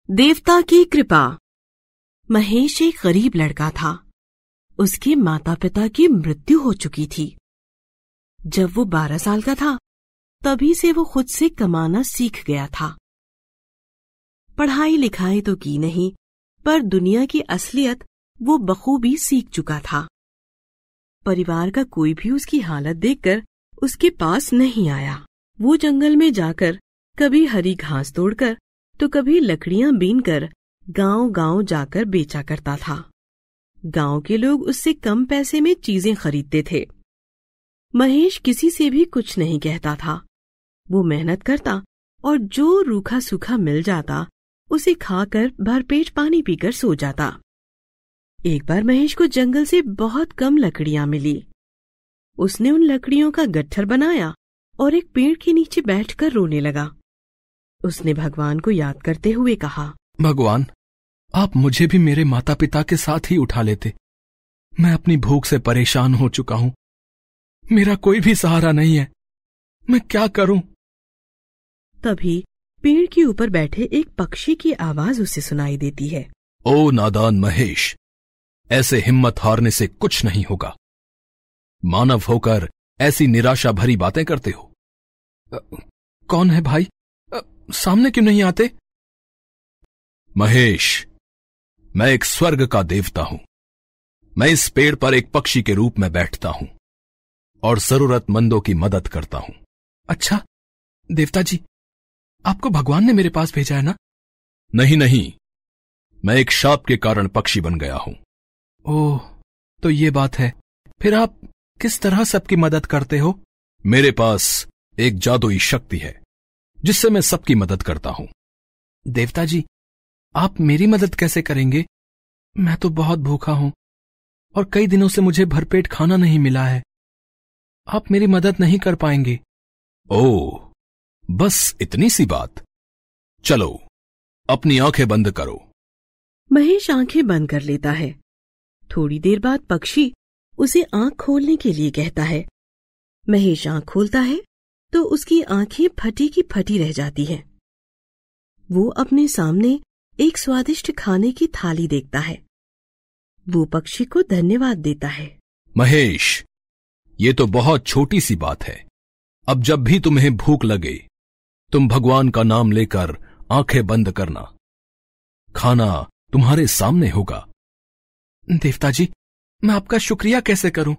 देवता की कृपा। महेश एक गरीब लड़का था। उसके माता पिता की मृत्यु हो चुकी थी। जब वो 12 साल का था तभी से वो खुद से कमाना सीख गया था। पढ़ाई लिखाई तो की नहीं, पर दुनिया की असलियत वो बखूबी सीख चुका था। परिवार का कोई भी उसकी हालत देखकर उसके पास नहीं आया। वो जंगल में जाकर कभी हरी घास तोड़कर तो कभी लकड़ियां बीनकर गांव-गांव जाकर बेचा करता था। गांव के लोग उससे कम पैसे में चीजें खरीदते थे। महेश किसी से भी कुछ नहीं कहता था। वो मेहनत करता और जो रूखा सूखा मिल जाता उसे खाकर भरपेट पानी पीकर सो जाता। एक बार महेश को जंगल से बहुत कम लकड़ियां मिली। उसने उन लकड़ियों का गट्ठर बनाया और एक पेड़ के नीचे बैठकर रोने लगा। उसने भगवान को याद करते हुए कहा, भगवान, आप मुझे भी मेरे माता पिता के साथ ही उठा लेते। मैं अपनी भूख से परेशान हो चुका हूं। मेरा कोई भी सहारा नहीं है। मैं क्या करूं? तभी पेड़ के ऊपर बैठे एक पक्षी की आवाज उसे सुनाई देती है। ओ नादान महेश, ऐसे हिम्मत हारने से कुछ नहीं होगा। मानव होकर ऐसी निराशा भरी बातें करते हो। कौन है भाई? सामने क्यों नहीं आते? महेश, मैं एक स्वर्ग का देवता हूं। मैं इस पेड़ पर एक पक्षी के रूप में बैठता हूं और जरूरतमंदों की मदद करता हूं। अच्छा देवता जी, आपको भगवान ने मेरे पास भेजा है ना? नहीं, मैं एक शाप के कारण पक्षी बन गया हूं। ओह, तो ये बात है। फिर आप किस तरह सबकी मदद करते हो? मेरे पास एक जादुई शक्ति है जिससे मैं सबकी मदद करता हूं। देवता जी, आप मेरी मदद कैसे करेंगे? मैं तो बहुत भूखा हूं और कई दिनों से मुझे भरपेट खाना नहीं मिला है। आप मेरी मदद नहीं कर पाएंगे। ओह, बस इतनी सी बात। चलो, अपनी आंखें बंद करो। महेश आंखें बंद कर लेता है। थोड़ी देर बाद पक्षी उसे आंख खोलने के लिए कहता है। महेश आंख खोलता है तो उसकी आंखें फटी की फटी रह जाती हैं। वो अपने सामने एक स्वादिष्ट खाने की थाली देखता है। वो पक्षी को धन्यवाद देता है। महेश, ये तो बहुत छोटी सी बात है। अब जब भी तुम्हें भूख लगे, तुम भगवान का नाम लेकर आंखें बंद करना। खाना तुम्हारे सामने होगा। देवता जी, मैं आपका शुक्रिया कैसे करूं?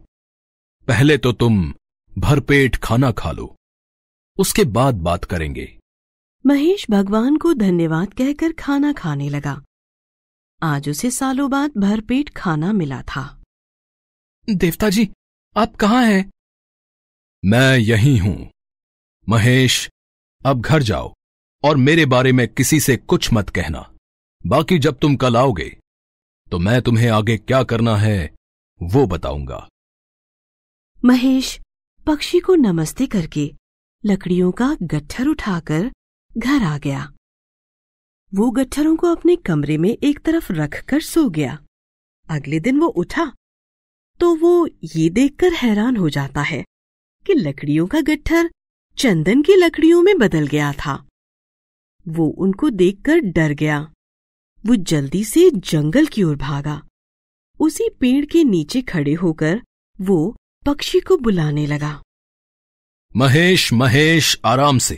पहले तो तुम भरपेट खाना खा लो, उसके बाद बात करेंगे। महेश भगवान को धन्यवाद कहकर खाना खाने लगा। आज उसे सालों बाद भरपेट खाना मिला था। देवता जी, आप कहाँ हैं? मैं यहीं हूं। महेश, अब घर जाओ और मेरे बारे में किसी से कुछ मत कहना। बाकी जब तुम कल आओगे तो मैं तुम्हें आगे क्या करना है वो बताऊंगा। महेश पक्षी को नमस्ते करके लकड़ियों का गट्ठर उठाकर घर आ गया। वो गट्ठरों को अपने कमरे में एक तरफ रखकर सो गया। अगले दिन वो उठा तो वो ये देखकर हैरान हो जाता है कि लकड़ियों का गट्ठर चंदन की लकड़ियों में बदल गया था। वो उनको देखकर डर गया। वो जल्दी से जंगल की ओर भागा। उसी पेड़ के नीचे खड़े होकर वो पक्षी को बुलाने लगा। महेश, महेश, आराम से,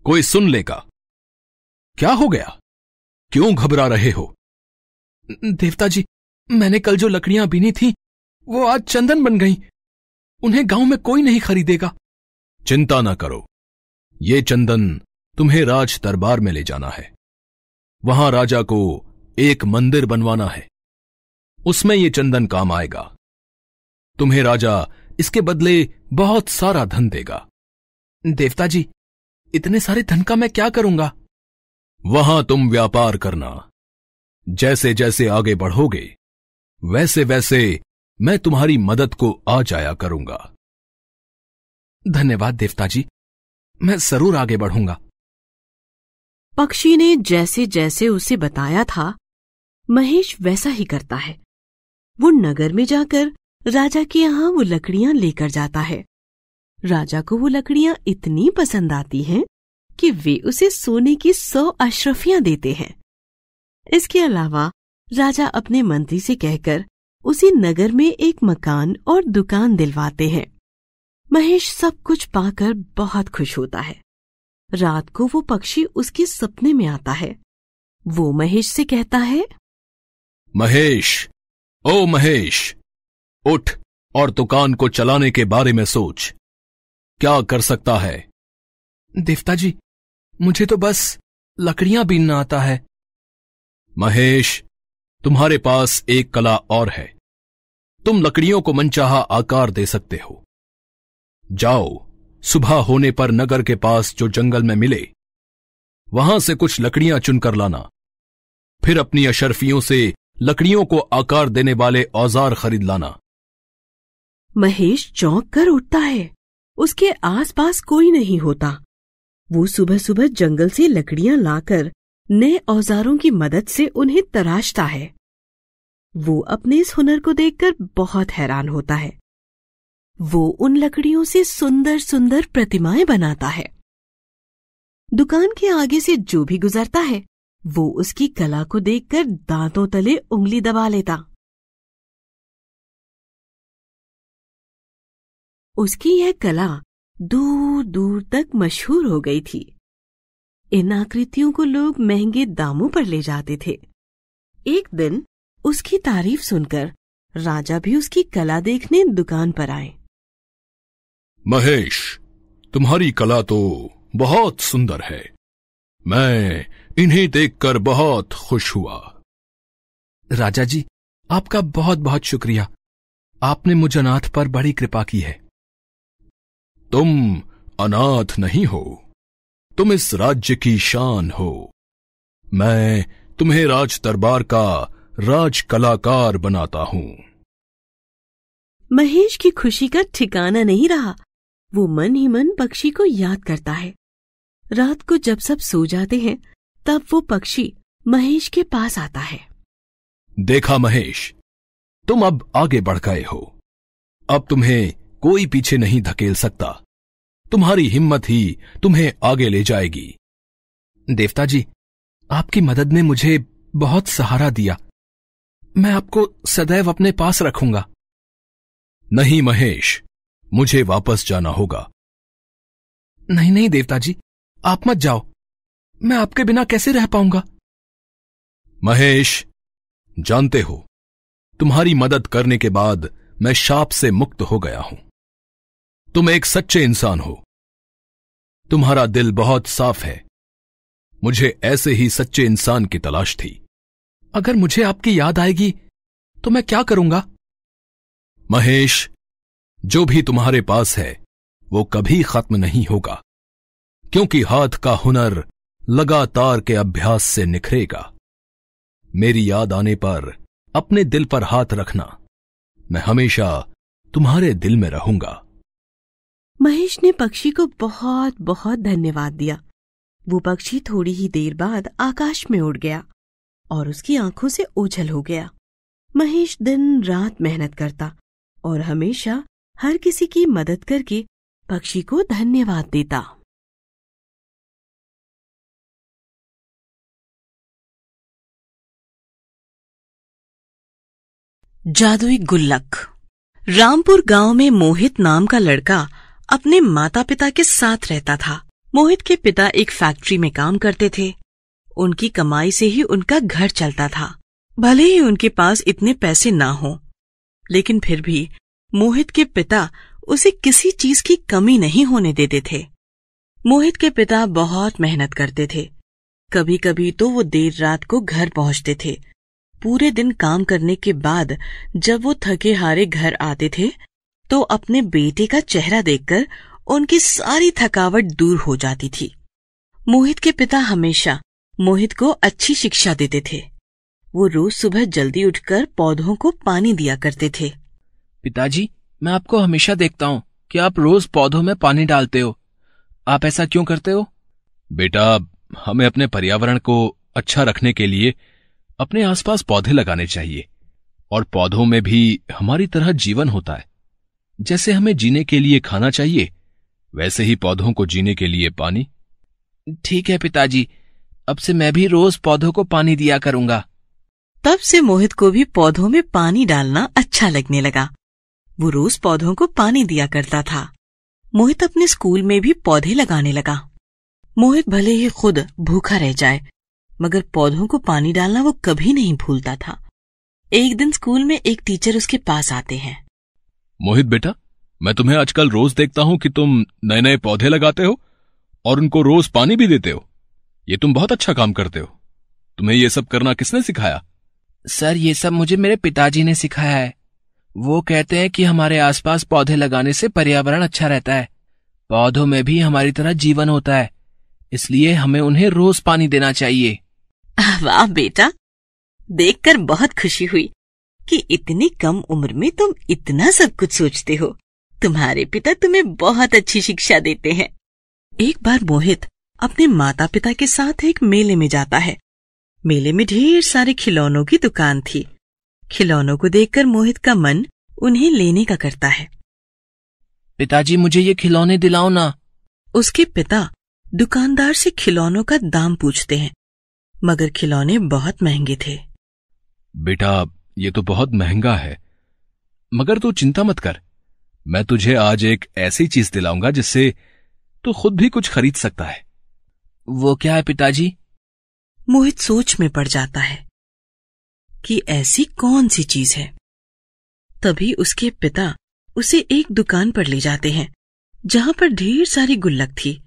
कोई सुन लेगा। क्या हो गया? क्यों घबरा रहे हो? देवता जी, मैंने कल जो लकड़ियां बीनी थी वो आज चंदन बन गईं। उन्हें गांव में कोई नहीं खरीदेगा। चिंता ना करो, ये चंदन तुम्हें राज दरबार में ले जाना है। वहां राजा को एक मंदिर बनवाना है। उसमें ये चंदन काम आएगा। तुम्हें राजा इसके बदले बहुत सारा धन देगा। देवता जी, इतने सारे धन का मैं क्या करूंगा? वहां तुम व्यापार करना। जैसे जैसे आगे बढ़ोगे वैसे वैसे मैं तुम्हारी मदद को आ जाया करूंगा। धन्यवाद देवता जी, मैं जरूर आगे बढ़ूंगा। पक्षी ने जैसे जैसे उसे बताया था महेश वैसा ही करता है। वो नगर में जाकर राजा के यहाँ वो लकड़ियां लेकर जाता है। राजा को वो लकड़ियां इतनी पसंद आती हैं कि वे उसे सोने की 100 अशरफियां देते हैं। इसके अलावा राजा अपने मंत्री से कहकर उसी नगर में एक मकान और दुकान दिलवाते हैं। महेश सब कुछ पाकर बहुत खुश होता है। रात को वो पक्षी उसके सपने में आता है। वो महेश से कहता है, महेश, ओ महेश, उठ और दुकान को चलाने के बारे में सोच। क्या कर सकता है? देवता जी, मुझे तो बस लकड़ियां बीनना आता है। महेश, तुम्हारे पास एक कला और है। तुम लकड़ियों को मनचाहा आकार दे सकते हो। जाओ, सुबह होने पर नगर के पास जो जंगल में मिले, वहां से कुछ लकड़ियां चुनकर लाना। फिर अपनी अशर्फियों से लकड़ियों को आकार देने वाले औजार खरीद लाना। महेश चौंक कर उठता है। उसके आसपास कोई नहीं होता। वो सुबह सुबह जंगल से लकड़ियां लाकर नए औजारों की मदद से उन्हें तराशता है। वो अपने इस हुनर को देखकर बहुत हैरान होता है। वो उन लकड़ियों से सुंदर सुंदर प्रतिमाएं बनाता है। दुकान के आगे से जो भी गुजरता है, वो उसकी कला को देखकर दांतों तले उंगली दबा लेता। उसकी यह कला दूर दूर तक मशहूर हो गई थी। इन आकृतियों को लोग महंगे दामों पर ले जाते थे। एक दिन उसकी तारीफ सुनकर राजा भी उसकी कला देखने दुकान पर आए। महेश, तुम्हारी कला तो बहुत सुंदर है। मैं इन्हें देखकर बहुत खुश हुआ। राजा जी, आपका बहुत बहुत शुक्रिया। आपने मुझ अनाथ पर बड़ी कृपा की है। तुम अनाथ नहीं हो, तुम इस राज्य की शान हो। मैं तुम्हें राज दरबार का राज कलाकार बनाता हूं। महेश की खुशी का ठिकाना नहीं रहा। वो मन ही मन पक्षी को याद करता है। रात को जब सब सो जाते हैं, तब वो पक्षी महेश के पास आता है। देखा महेश, तुम अब आगे बढ़ गए हो। अब तुम्हें कोई पीछे नहीं धकेल सकता। तुम्हारी हिम्मत ही तुम्हें आगे ले जाएगी। देवता जी, आपकी मदद ने मुझे बहुत सहारा दिया। मैं आपको सदैव अपने पास रखूंगा। नहीं महेश, मुझे वापस जाना होगा। नहीं नहीं देवता जी, आप मत जाओ। मैं आपके बिना कैसे रह पाऊंगा? महेश, जानते हो, तुम्हारी मदद करने के बाद मैं शाप से मुक्त हो गया हूं। तुम एक सच्चे इंसान हो। तुम्हारा दिल बहुत साफ है। मुझे ऐसे ही सच्चे इंसान की तलाश थी। अगर मुझे आपकी याद आएगी तो मैं क्या करूंगा? महेश, जो भी तुम्हारे पास है वो कभी खत्म नहीं होगा, क्योंकि हाथ का हुनर लगातार के अभ्यास से निखरेगा। मेरी याद आने पर अपने दिल पर हाथ रखना। मैं हमेशा तुम्हारे दिल में रहूंगा। महेश ने पक्षी को बहुत बहुत धन्यवाद दिया। वो पक्षी थोड़ी ही देर बाद आकाश में उड़ गया और उसकी आंखों से ओझल हो गया। महेश दिन रात मेहनत करता और हमेशा हर किसी की मदद करके पक्षी को धन्यवाद देता। जादुई गुल्लक। रामपुर गांव में मोहित नाम का लड़का अपने माता पिता के साथ रहता था। मोहित के पिता एक फैक्ट्री में काम करते थे। उनकी कमाई से ही उनका घर चलता था। भले ही उनके पास इतने पैसे ना हो, लेकिन फिर भी मोहित के पिता उसे किसी चीज की कमी नहीं होने देते थे। मोहित के पिता बहुत मेहनत करते थे। कभी कभी तो वो देर रात को घर पहुंचते थे। पूरे दिन काम करने के बाद जब वो थके हारे घर आते थे, तो अपने बेटे का चेहरा देखकर उनकी सारी थकावट दूर हो जाती थी। मोहित के पिता हमेशा मोहित को अच्छी शिक्षा देते थे। वो रोज सुबह जल्दी उठकर पौधों को पानी दिया करते थे। पिताजी, मैं आपको हमेशा देखता हूँ कि आप रोज पौधों में पानी डालते हो। आप ऐसा क्यों करते हो? बेटा, हमें अपने पर्यावरण को अच्छा रखने के लिए अपने आसपास पौधे लगाने चाहिए, और पौधों में भी हमारी तरह जीवन होता है। जैसे हमें जीने के लिए खाना चाहिए, वैसे ही पौधों को जीने के लिए पानी। ठीक है पिताजी, अब से मैं भी रोज पौधों को पानी दिया करूंगा। तब से मोहित को भी पौधों में पानी डालना अच्छा लगने लगा। वो रोज पौधों को पानी दिया करता था। मोहित अपने स्कूल में भी पौधे लगाने लगा। मोहित भले ही खुद भूखा रह जाए, मगर पौधों को पानी डालना वो कभी नहीं भूलता था। एक दिन स्कूल में एक टीचर उसके पास आते हैं। मोहित बेटा, मैं तुम्हें आजकल रोज देखता हूं कि तुम नए नए पौधे लगाते हो और उनको रोज पानी भी देते हो। ये तुम बहुत अच्छा काम करते हो। तुम्हें ये सब करना किसने सिखाया? सर, ये सब मुझे मेरे पिताजी ने सिखाया है। वो कहते हैं कि हमारे आसपास पौधे लगाने से पर्यावरण अच्छा रहता है। पौधों में भी हमारी तरह जीवन होता है, इसलिए हमें उन्हें रोज पानी देना चाहिए। वाह बेटा, देखकर बहुत खुशी हुई कि इतनी कम उम्र में तुम इतना सब कुछ सोचते हो। तुम्हारे पिता तुम्हें बहुत अच्छी शिक्षा देते हैं। एक बार मोहित अपने माता पिता के साथ एक मेले में जाता है। मेले में ढेर सारे खिलौनों की दुकान थी। खिलौनों को देखकर मोहित का मन उन्हें लेने का करता है। पिताजी, मुझे ये खिलौने दिलाओ ना। उसके पिता दुकानदार से खिलौनों का दाम पूछते हैं, मगर खिलौने बहुत महंगे थे। बेटा, ये तो बहुत महंगा है, मगर तू चिंता मत कर। मैं तुझे आज एक ऐसी चीज दिलाऊंगा जिससे तू खुद भी कुछ खरीद सकता है। वो क्या है पिताजी? मोहित सोच में पड़ जाता है कि ऐसी कौन सी चीज है। तभी उसके पिता उसे एक दुकान पर ले जाते हैं जहां पर ढेर सारी गुल्लक थी।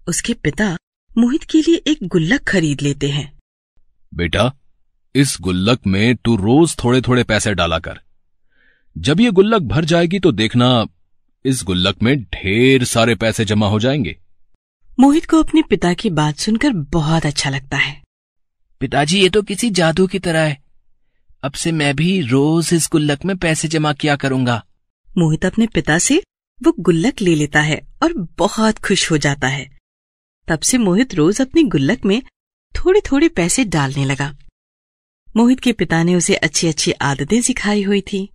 उसके पिता मोहित के लिए एक गुल्लक खरीद लेते हैं। बेटा, इस गुल्लक में तू रोज थोड़े थोड़े पैसे डाला कर। जब ये गुल्लक भर जाएगी तो देखना, इस गुल्लक में ढेर सारे पैसे जमा हो जाएंगे। मोहित को अपने पिता की बात सुनकर बहुत अच्छा लगता है। पिताजी, ये तो किसी जादू की तरह है। अब से मैं भी रोज इस गुल्लक में पैसे जमा किया करूंगा। मोहित अपने पिता से वो गुल्लक ले लेता है और बहुत खुश हो जाता है। तब से मोहित रोज अपनी गुल्लक में थोड़े थोड़े पैसे डालने लगा। मोहित के पिता ने उसे अच्छी अच्छी आदतें सिखाई हुई थी।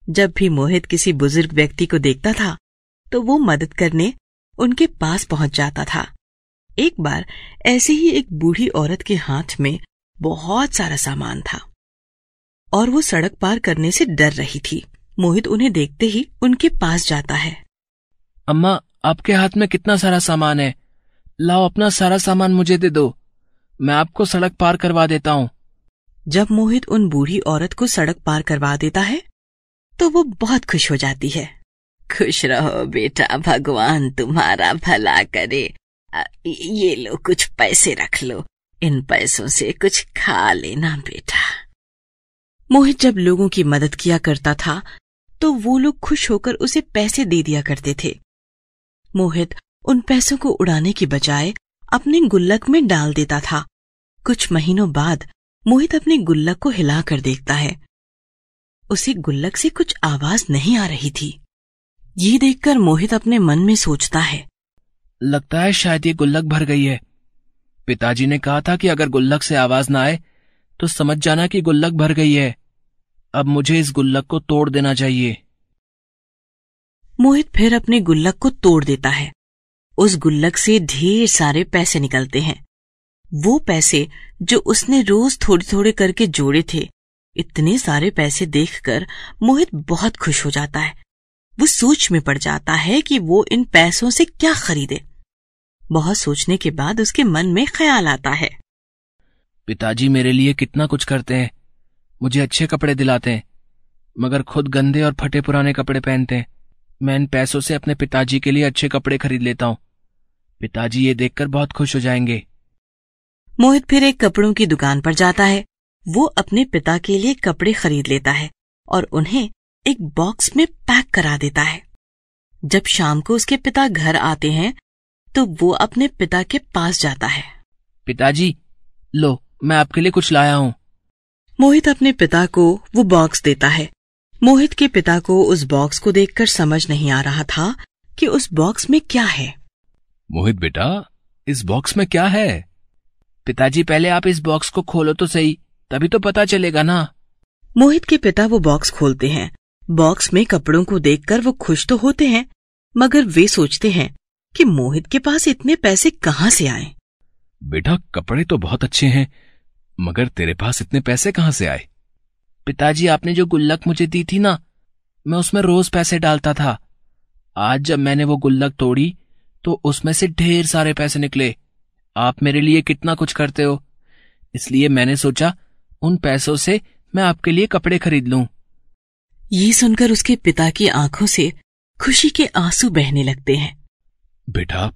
जब भी मोहित किसी बुजुर्ग व्यक्ति को देखता था तो वो मदद करने उनके पास पहुंच जाता था। एक बार ऐसे ही एक बूढ़ी औरत के हाथ में बहुत सारा सामान था और वो सड़क पार करने से डर रही थी। मोहित उन्हें देखते ही उनके पास जाता है। अम्मा, आपके हाथ में कितना सारा सामान है। लाओ, अपना सारा सामान मुझे दे दो, मैं आपको सड़क पार करवा देता हूँ। जब मोहित उन बूढ़ी औरत को सड़क पार करवा देता है तो वो बहुत खुश हो जाती है। खुश रहो बेटा, भगवान तुम्हारा भला करे। ये लो, कुछ पैसे रख लो, इन पैसों से कुछ खा लेना बेटा। मोहित जब लोगों की मदद किया करता था तो वो लोग खुश होकर उसे पैसे दे दिया करते थे। मोहित उन पैसों को उड़ाने की बजाय अपने गुल्लक में डाल देता था। कुछ महीनों बाद मोहित अपने गुल्लक को हिलाकर देखता है। उसे गुल्लक से कुछ आवाज नहीं आ रही थी। ये देखकर मोहित अपने मन में सोचता है, लगता है शायद ये गुल्लक भर गई है। पिताजी ने कहा था कि अगर गुल्लक से आवाज ना आए तो समझ जाना कि गुल्लक भर गई है। अब मुझे इस गुल्लक को तोड़ देना चाहिए। मोहित फिर अपने गुल्लक को तोड़ देता है। उस गुल्लक से ढेर सारे पैसे निकलते हैं। वो पैसे जो उसने रोज थोड़े थोड़े करके जोड़े थे, इतने सारे पैसे देखकर मोहित बहुत खुश हो जाता है। वो सोच में पड़ जाता है कि वो इन पैसों से क्या खरीदे। बहुत सोचने के बाद उसके मन में ख्याल आता है, पिताजी मेरे लिए कितना कुछ करते हैं। मुझे अच्छे कपड़े दिलाते हैं, मगर खुद गंदे और फटे पुराने कपड़े पहनते हैं। मैं इन पैसों से अपने पिताजी के लिए अच्छे कपड़े खरीद लेता हूँ। पिताजी ये देखकर बहुत खुश हो जाएंगे। मोहित फिर एक कपड़ों की दुकान पर जाता है। वो अपने पिता के लिए कपड़े खरीद लेता है और उन्हें एक बॉक्स में पैक करा देता है। जब शाम को उसके पिता घर आते हैं तो वो अपने पिता के पास जाता है। पिताजी, लो, मैं आपके लिए कुछ लाया हूँ। मोहित अपने पिता को वो बॉक्स देता है। मोहित के पिता को उस बॉक्स को देखकर समझ नहीं आ रहा था कि उस बॉक्स में क्या है। मोहित बेटा, इस बॉक्स में क्या है? पिताजी, पहले आप इस बॉक्स को खोलो तो सही, तभी तो पता चलेगा ना। मोहित के पिता वो बॉक्स खोलते हैं। बॉक्स में कपड़ों को देखकर वो खुश तो होते हैं, मगर वे सोचते हैं कि मोहित के पास इतने पैसे कहाँ से आए। बेटा, कपड़े तो बहुत अच्छे हैं, मगर तेरे पास इतने पैसे कहां से आए? पिताजी, आपने जो गुल्लक मुझे दी थी ना, मैं उसमें रोज पैसे डालता था। आज जब मैंने वो गुल्लक तोड़ी तो उसमें से ढेर सारे पैसे निकले। आप मेरे लिए कितना कुछ करते हो, इसलिए मैंने सोचा उन पैसों से मैं आपके लिए कपड़े खरीद लूं। ये सुनकर उसके पिता की आंखों से खुशी के आंसू बहने लगते हैं। बेटा,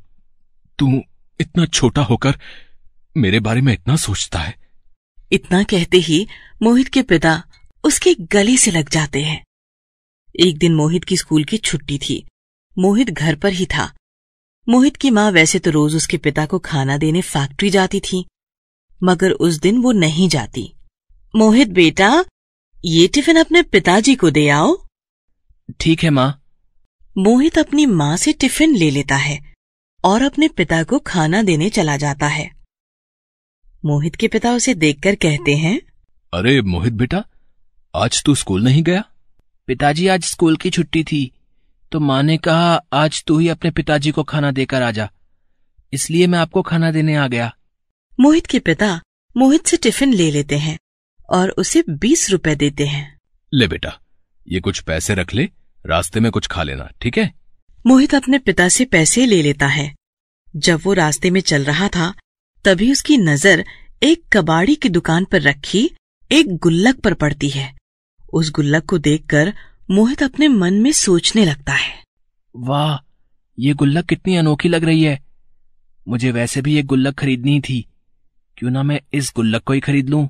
तू इतना छोटा होकर मेरे बारे में इतना सोचता है। इतना कहते ही मोहित के पिता उसके गले से लग जाते हैं। एक दिन मोहित की स्कूल की छुट्टी थी। मोहित घर पर ही था। मोहित की माँ वैसे तो रोज उसके पिता को खाना देने फैक्ट्री जाती थी, मगर उस दिन वो नहीं जाती। मोहित बेटा, ये टिफिन अपने पिताजी को दे आओ। ठीक है माँ। मोहित अपनी माँ से टिफिन ले लेता है और अपने पिता को खाना देने चला जाता है। मोहित के पिता उसे देखकर कहते हैं, अरे मोहित बेटा, आज तू स्कूल नहीं गया? पिताजी, आज स्कूल की छुट्टी थी तो माँ ने कहा आज तू ही अपने पिताजी को खाना देकर आ जा, इसलिए मैं आपको खाना देने आ गया। मोहित के पिता मोहित से टिफिन ले लेते हैं और उसे 20 रुपए देते हैं। ले बेटा, ये कुछ पैसे रख ले, रास्ते में कुछ खा लेना, ठीक है? मोहित अपने पिता से पैसे ले लेता है। जब वो रास्ते में चल रहा था तभी उसकी नजर एक कबाड़ी की दुकान पर रखी एक गुल्लक पर पड़ती है। उस गुल्लक को देखकर मोहित अपने मन में सोचने लगता है, वाह, ये गुल्लक कितनी अनोखी लग रही है। मुझे वैसे भी ये गुल्लक खरीदनी थी, क्यों ना मैं इस गुल्लक को ही खरीद लूं।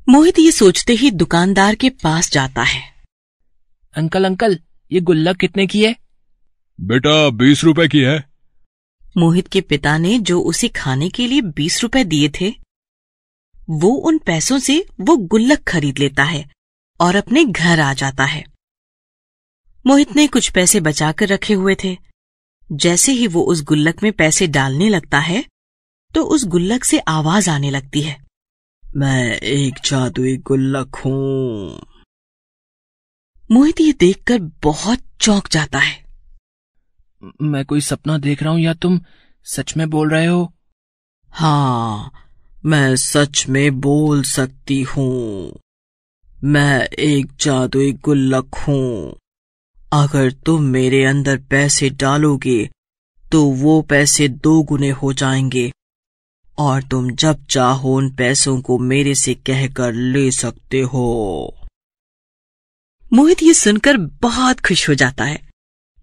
मोहित ये सोचते ही दुकानदार के पास जाता है। अंकल अंकल, ये गुल्लक कितने की है? बेटा, 20 रुपए की है। मोहित के पिता ने जो उसे खाने के लिए 20 रुपए दिए थे, वो उन पैसों से वो गुल्लक खरीद लेता है और अपने घर आ जाता है। मोहित ने कुछ पैसे बचाकर रखे हुए थे। जैसे ही वो उस गुल्लक में पैसे डालने लगता है तो उस गुल्लक से आवाज आने लगती है, मैं एक जादुई गुल्लक हूं। मोहित ये देखकर बहुत चौंक जाता है। मैं कोई सपना देख रहा हूं या तुम सच में बोल रहे हो? हाँ, मैं सच में बोल सकती हूं। मैं एक जादुई गुल्लक हूं। अगर तुम मेरे अंदर पैसे डालोगे तो वो पैसे 2 गुने हो जाएंगे और तुम जब चाहो उन पैसों को मेरे से कहकर ले सकते हो। मोहित ये सुनकर बहुत खुश हो जाता है।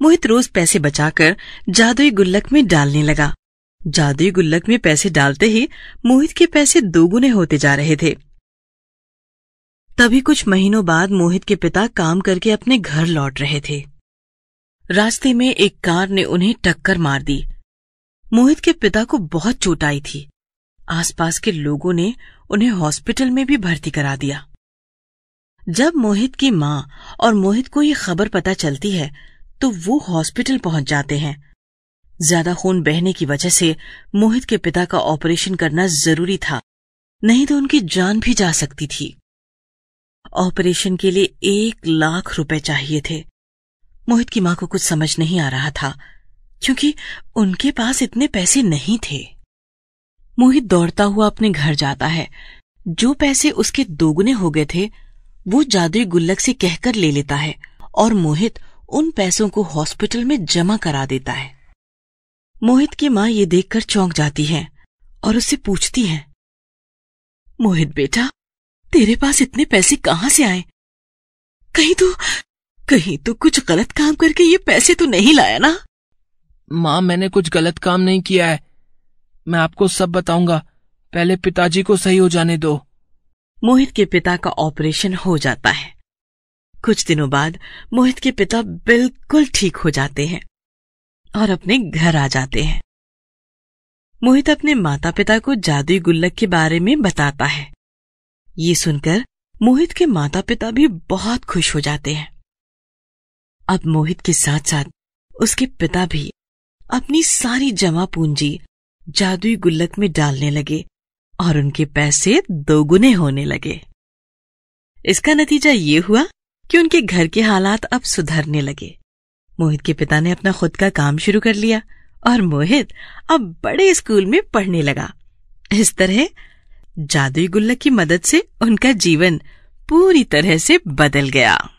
मोहित रोज पैसे बचाकर जादुई गुल्लक में डालने लगा। जादुई गुल्लक में पैसे डालते ही मोहित के पैसे 2 गुने होते जा रहे थे। तभी कुछ महीनों बाद मोहित के पिता काम करके अपने घर लौट रहे थे। रास्ते में एक कार ने उन्हें टक्कर मार दी। मोहित के पिता को बहुत चोट आई थी। आसपास के लोगों ने उन्हें हॉस्पिटल में भी भर्ती करा दिया। जब मोहित की माँ और मोहित को ये खबर पता चलती है तो वो हॉस्पिटल पहुंच जाते हैं। ज्यादा खून बहने की वजह से मोहित के पिता का ऑपरेशन करना जरूरी था, नहीं तो उनकी जान भी जा सकती थी। ऑपरेशन के लिए 1 लाख रुपए चाहिए थे। मोहित की मां को कुछ समझ नहीं आ रहा था क्योंकि उनके पास इतने पैसे नहीं थे। मोहित दौड़ता हुआ अपने घर जाता है। जो पैसे उसके 2 गुने हो गए थे वो जादुई गुल्लक से कहकर ले लेता है और मोहित उन पैसों को हॉस्पिटल में जमा करा देता है। मोहित की मां ये देखकर चौंक जाती है और उससे पूछती है, मोहित बेटा, तेरे पास इतने पैसे कहां से आए? कहीं तो कुछ गलत काम करके ये पैसे तो नहीं लाया ना? माँ, मैंने कुछ गलत काम नहीं किया है। मैं आपको सब बताऊंगा, पहले पिताजी को सही हो जाने दो। मोहित के पिता का ऑपरेशन हो जाता है। कुछ दिनों बाद मोहित के पिता बिल्कुल ठीक हो जाते हैं और अपने घर आ जाते हैं। मोहित अपने माता पिता को जादुई गुल्लक के बारे में बताता है। ये सुनकर मोहित के माता पिता भी बहुत खुश हो जाते हैं। अब मोहित के साथ साथ उसके पिता भी अपनी सारी जमा पूंजी जादुई गुल्लक में डालने लगे और उनके पैसे 2 गुने होने लगे। इसका नतीजा ये हुआ कि उनके घर के हालात अब सुधरने लगे। मोहित के पिता ने अपना खुद का काम शुरू कर लिया और मोहित अब बड़े स्कूल में पढ़ने लगा इस तरह जादुई गुल्लक की मदद से उनका जीवन पूरी तरह से बदल गया।